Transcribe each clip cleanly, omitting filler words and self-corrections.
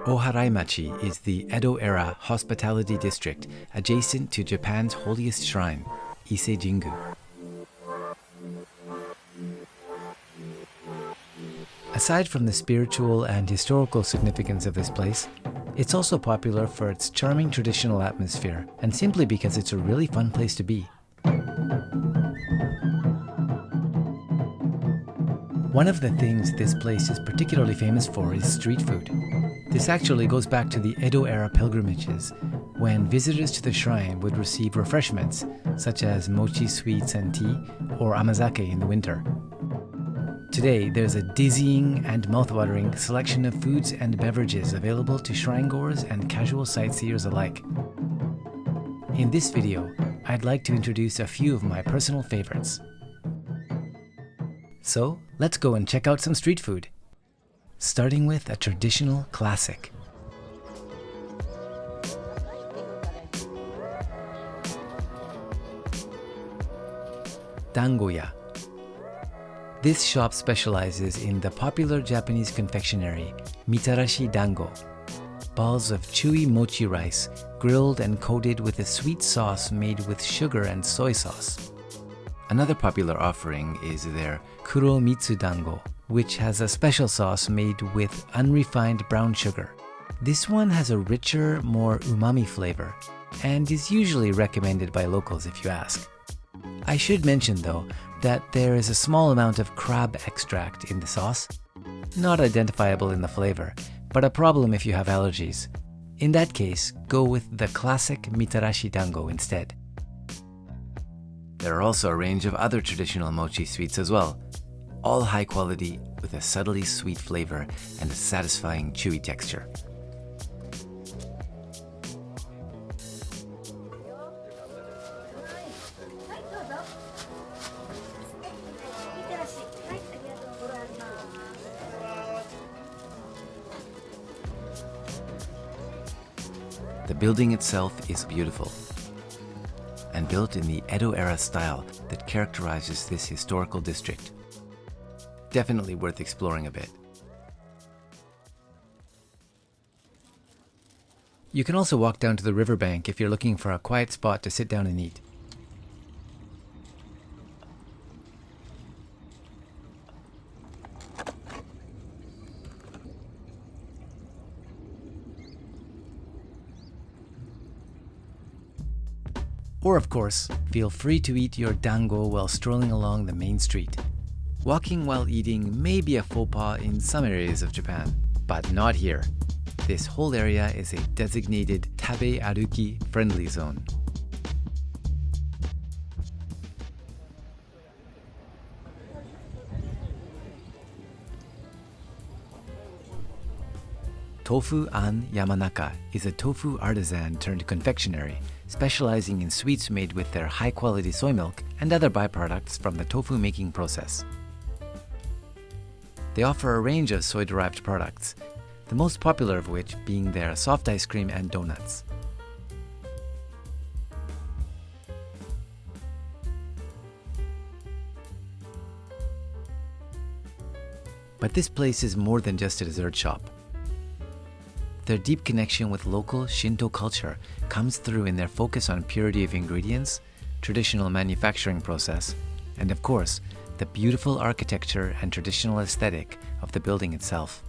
Oharaimachi is the Edo-era hospitality district adjacent to Japan's holiest shrine, Ise Jingu. Aside from the spiritual and historical significance of this place, it's also popular for its charming traditional atmosphere and simply because it's a really fun place to be. One of the things this place is particularly famous for is street food. This actually goes back to the Edo-era pilgrimages, when visitors to the shrine would receive refreshments such as mochi sweets and tea or amazake in the winter. Today, there's a dizzying and mouthwatering selection of foods and beverages available to shrinegoers and casual sightseers alike. In this video, I'd like to introduce a few of my personal favorites. So, let's go and check out some street food. Starting with a traditional classic. Dango-ya. This shop specializes in the popular Japanese confectionery, mitarashi dango, balls of chewy mochi rice grilled and coated with a sweet sauce made with sugar and soy sauce. Another popular offering is their kuromitsu dango, which has a special sauce made with unrefined brown sugar. This one has a richer, more umami flavor, and is usually recommended by locals if you ask. I should mention though, that there is a small amount of crab extract in the sauce. Not identifiable in the flavor, but a problem if you have allergies. In that case, go with the classic mitarashi dango instead. There are also a range of other traditional mochi sweets as well, all high quality with a subtly sweet flavor and a satisfying chewy texture. The building itself is beautiful and built in the Edo-era style that characterizes this historical district. Definitely worth exploring a bit. You can also walk down to the riverbank if you're looking for a quiet spot to sit down and eat. Or of course, feel free to eat your dango while strolling along the main street. Walking while eating may be a faux pas in some areas of Japan, but not here. This whole area is a designated tabe aruki friendly zone. Tofu-an Yamanaka is a tofu artisan turned confectionary, specializing in sweets made with their high-quality soy milk and other byproducts from the tofu making process. They offer a range of soy-derived products, the most popular of which being their soft ice cream and donuts. But this place is more than just a dessert shop. Their deep connection with local Shinto culture comes through in their focus on purity of ingredients, traditional manufacturing process, and of course, the beautiful architecture and traditional aesthetic of the building itself.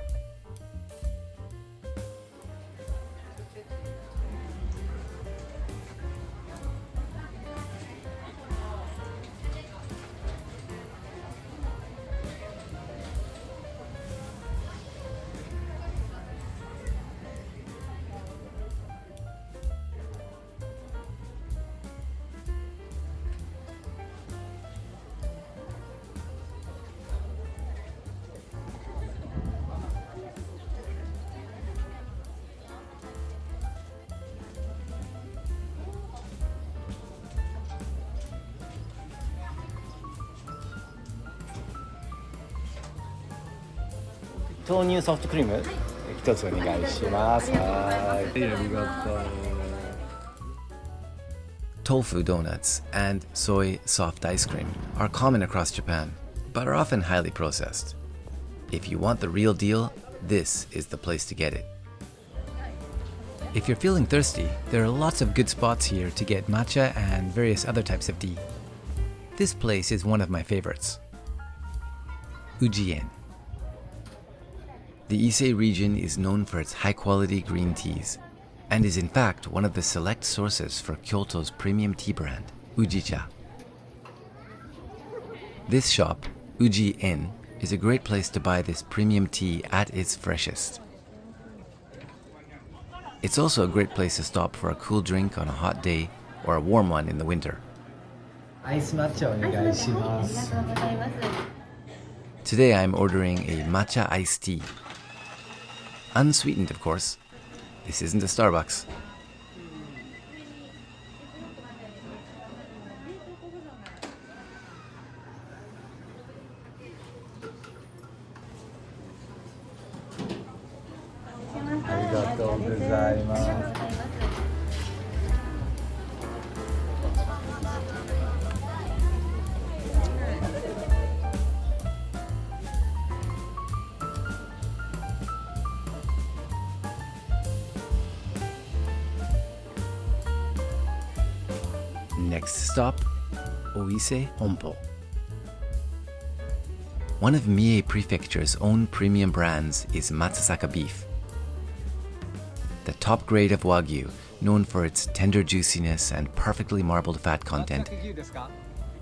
豆乳ソフトクリーム一つお願いします。はい、ありがとう。Tofu donuts and soy soft ice cream are common across Japan, but are often highly processed. If you want the real deal, this is the place to get it. If you're feeling thirsty, there are lots of good spots here to get matcha and various other types of tea. This place is one of my favorites. Uji-en. The Ise region is known for its high-quality green teas, and is in fact one of the select sources for Kyoto's premium tea brand, Uji-cha. This shop, Uji-en, is a great place to buy this premium tea at its freshest. It's also a great place to stop for a cool drink on a hot day or a warm one in the winter. Ice matcha onegaishimasu. Today I'm ordering a matcha iced tea. Unsweetened, of course. This isn't a Starbucks. Next stop, O-Iseya Honpo. One of Mie Prefecture's own premium brands is Matsusaka beef. The top grade of wagyu, known for its tender juiciness and perfectly marbled fat content.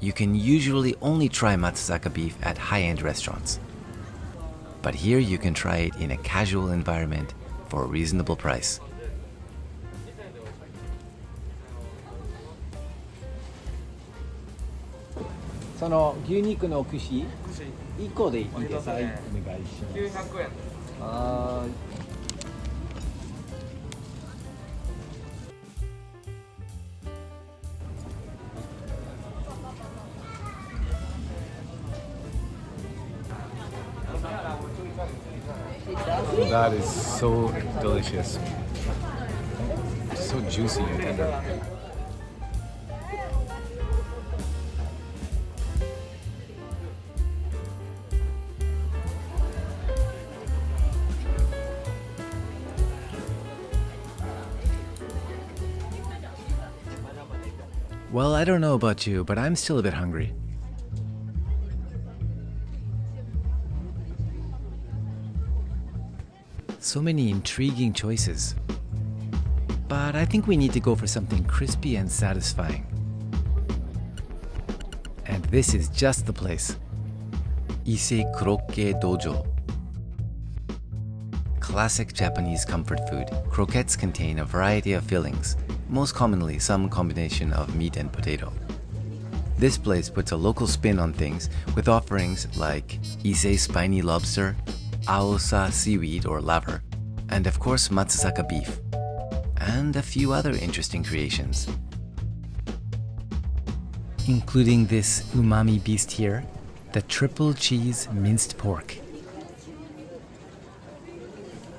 You can usually only try Matsusaka beef at high-end restaurants. But here you can try it in a casual environment for a reasonable price. So, 牛肉の串1個でいいですか？はい、お願いします。900円。はーい。That is so delicious. So juicy and tender. Well, I don't know about you, but I'm still a bit hungry. So many intriguing choices. But I think we need to go for something crispy and satisfying. And this is just the place. Ise Croquette Dojo. Classic Japanese comfort food, croquettes contain a variety of fillings, most commonly some combination of meat and potato. This place puts a local spin on things with offerings like Ise spiny lobster, Aosa seaweed or laver, and of course Matsusaka beef, and a few other interesting creations. Including this umami beast here, the triple cheese minced pork.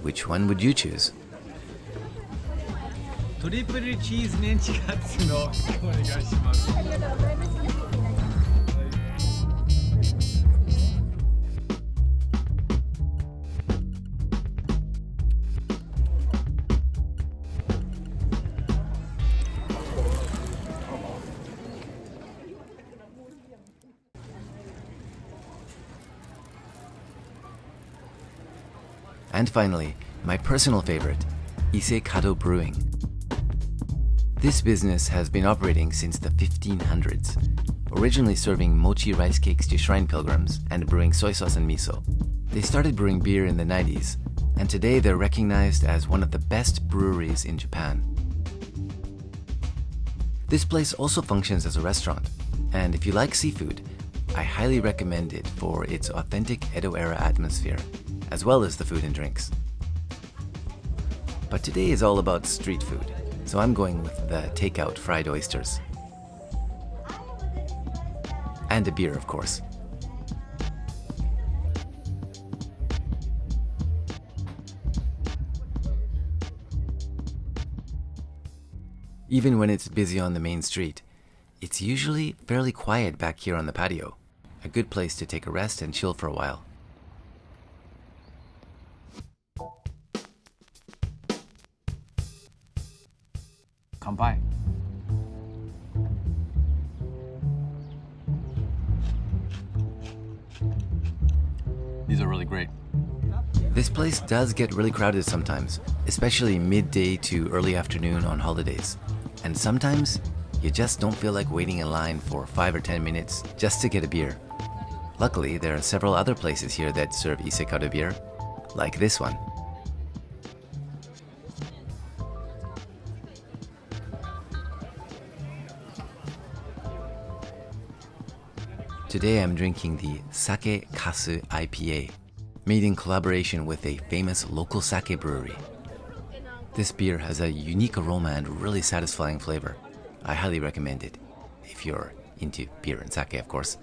Which one would you choose? Triple cheese menchikatsu no onegaishimasu. And finally, my personal favorite, Ise Kado Brewing. This business has been operating since the 1500s, originally serving mochi rice cakes to shrine pilgrims and brewing soy sauce and miso. They started brewing beer in the 90s, and today they're recognized as one of the best breweries in Japan. This place also functions as a restaurant, and if you like seafood, I highly recommend it for its authentic Edo-era atmosphere, as well as the food and drinks. But today is all about street food, so I'm going with the takeout fried oysters. And a beer, of course. Even when it's busy on the main street, it's usually fairly quiet back here on the patio. A good place to take a rest and chill for a while. 乾杯。 These are really great. This place does get really crowded sometimes, especially midday to early afternoon on holidays. And sometimes, you just don't feel like waiting in line for 5 or 10 minutes just to get a beer. Luckily, there are several other places here that serve Ise Kadoya beer, like this one. Today I'm drinking the Sake Kasu IPA, made in collaboration with a famous local sake brewery. This beer has a unique aroma and really satisfying flavor. I highly recommend it, if you're into beer and sake, of course.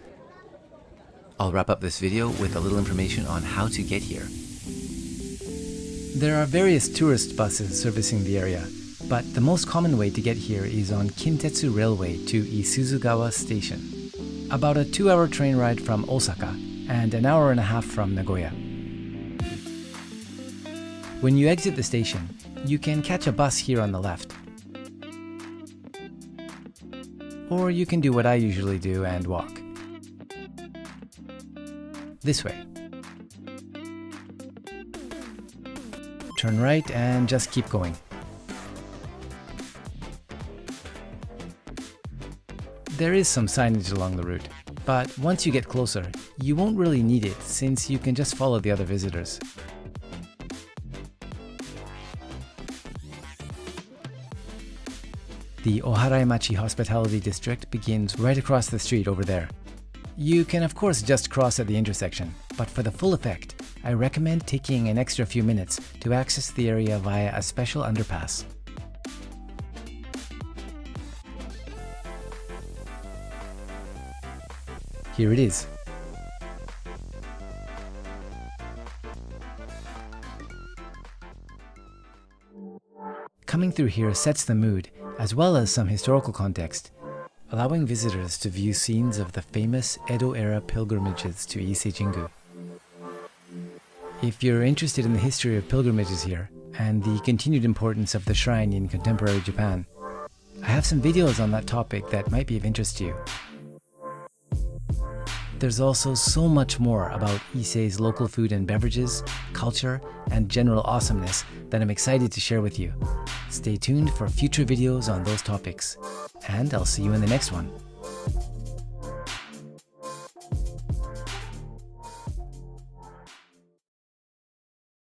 I'll wrap up this video with a little information on how to get here. There are various tourist buses servicing the area, but the most common way to get here is on Kintetsu Railway to Isuzugawa Station. About a 2-hour train ride from Osaka and an hour and a half from Nagoya. When you exit the station, you can catch a bus here on the left. Or you can do what I usually do and walk. This way. Turn right and just keep going. There is some signage along the route, but once you get closer, you won't really need it since you can just follow the other visitors. The Oharaimachi Hospitality District begins right across the street over there. You can of course just cross at the intersection, but for the full effect, I recommend taking an extra few minutes to access the area via a special underpass. Here it is. Coming through here sets the mood, as well as some historical context, allowing visitors to view scenes of the famous Edo-era pilgrimages to Ise Jingu. If you're interested in the history of pilgrimages here, and the continued importance of the shrine in contemporary Japan, I have some videos on that topic that might be of interest to you. There's also so much more about Ise's local food and beverages, culture, and general awesomeness that I'm excited to share with you. Stay tuned for future videos on those topics, and I'll see you in the next one.